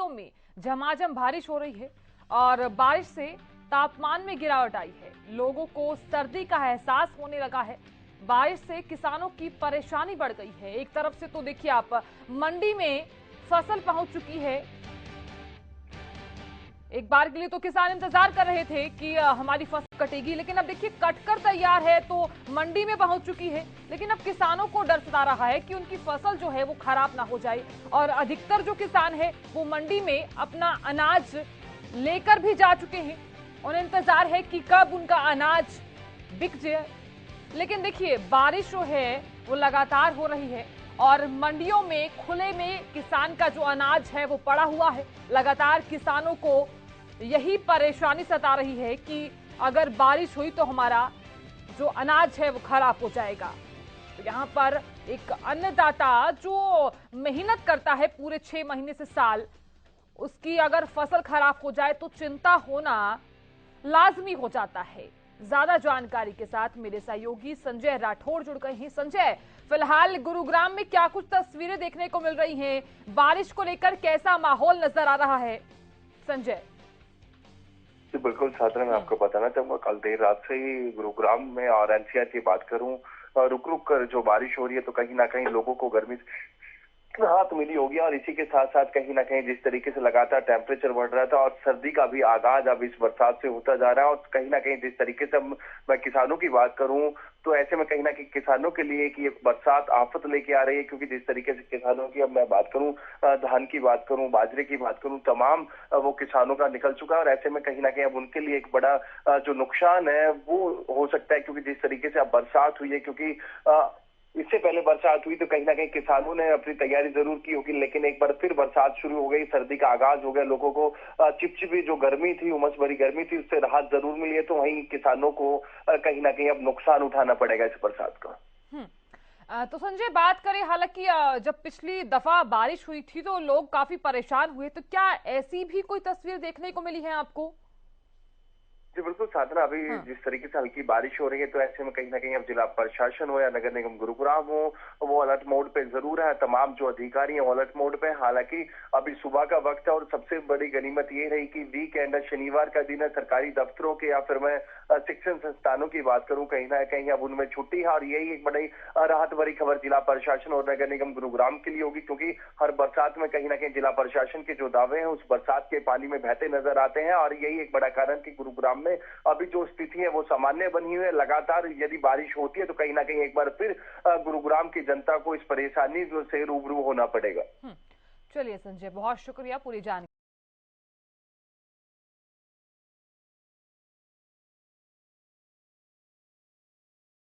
रियासतों में झमाझम बारिश हो रही है और बारिश से तापमान में गिरावट आई है। लोगों को सर्दी का एहसास होने लगा है। बारिश से किसानों की परेशानी बढ़ गई है। एक तरफ से तो देखिए आप, मंडी में फसल पहुंच चुकी है। एक बार के लिए तो किसान इंतजार कर रहे थे कि हमारी फसल कटेगी, लेकिन अब देखिए कटकर तैयार है तो मंडी में पहुंच चुकी है। लेकिन अब किसानों को डर सता रहा है कि उनकी फसल जो है वो खराब ना हो जाए, और अधिकतर जो किसान है वो मंडी में अपना अनाज लेकर भी जा चुके हैं। उन्हें इंतजार है कि कब उनका अनाज बिक जाए। लेकिन देखिए बारिश जो है वो लगातार हो रही है और मंडियों में खुले में किसान का जो अनाज है वो पड़ा हुआ है। लगातार किसानों को यही परेशानी सता रही है कि अगर बारिश हुई तो हमारा जो अनाज है वो खराब हो जाएगा। तो यहाँ पर एक अन्नदाता जो मेहनत करता है पूरे 6 महीने से साल, उसकी अगर फसल खराब हो जाए तो चिंता होना लाजमी हो जाता है। ज्यादा जानकारी के साथ मेरे सहयोगी संजय राठौड़ जुड़ गए हैं। संजय, फिलहाल गुरुग्राम में क्या कुछ तस्वीरें देखने को मिल रही हैं? बारिश को लेकर कैसा माहौल नजर आ रहा है संजय? जी बिल्कुल साधना, मैं आपको बताना चाहूंगा कल देर रात से ही गुरुग्राम में और एनसीआर की बात करूं, रुक रुक कर जो बारिश हो रही है तो कहीं ना कहीं लोगों को गर्मी से राहत मिली होगी। और इसी के साथ साथ कहीं ना कहीं जिस तरीके से लगातार टेम्परेचर बढ़ रहा था और सर्दी का भी आगाज अब इस बरसात से होता जा रहा है, और कहीं ना कहीं जिस तरीके से मैं किसानों की बात करूं तो ऐसे में कहीं ना कहीं किसानों के लिए कि एक बरसात आफत लेके आ रही है। क्योंकि जिस तरीके से किसानों की, अब मैं बात करूं धान की बात करूं, बाजरे की बात करूं, तमाम वो किसानों का निकल चुका है। और ऐसे में कहीं ना कहीं अब उनके लिए एक बड़ा जो नुकसान है वो हो सकता है। क्योंकि जिस तरीके से अब बरसात हुई है, क्योंकि इससे पहले बरसात हुई तो कहीं ना कहीं किसानों ने अपनी तैयारी जरूर की होगी, लेकिन एक बार फिर बरसात शुरू हो गई, सर्दी का आगाज हो गया, लोगों को चिपचिपी जो गर्मी थी, उमस भरी गर्मी थी, उससे राहत जरूर मिली है। तो वहीं किसानों को कहीं ना कहीं अब नुकसान उठाना पड़ेगा इस बरसात का। तो संजय, बात करें, हालांकि जब पिछली दफा बारिश हुई थी तो लोग काफी परेशान हुए, तो क्या ऐसी भी कोई तस्वीर देखने को मिली है आपको? जी बिल्कुल साधना, अभी जिस तरीके से हल्की बारिश हो रही है तो ऐसे में कहीं ना कहीं अब जिला प्रशासन हो या नगर निगम गुरुग्राम हो, वो अलर्ट मोड पे जरूर है। तमाम जो अधिकारी हैं वो अलर्ट मोड पे। हालांकि अभी सुबह का वक्त है और सबसे बड़ी गनीमत ये रही कि वीकेंड, शनिवार का दिन है, सरकारी दफ्तरों के या फिर मैं शिक्षण संस्थानों की बात करूं, कहीं ना कहीं अब उनमें छुट्टी है। और यही एक बड़ी राहत भरी खबर जिला प्रशासन और नगर निगम गुरुग्राम के लिए होगी। क्योंकि हर बरसात में कहीं ना कहीं जिला प्रशासन के जो दावे हैं उस बरसात के पानी में बहते नजर आते हैं। और यही एक बड़ा कारण कि गुरुग्राम में अभी जो स्थिति है वो सामान्य बनी हुई है। लगातार यदि बारिश होती है तो कहीं ना कहीं एक बार फिर गुरुग्राम की जनता को इस परेशानी से रूबरू होना पड़ेगा। चलिए संजय, बहुत शुक्रिया पूरी जानकारी।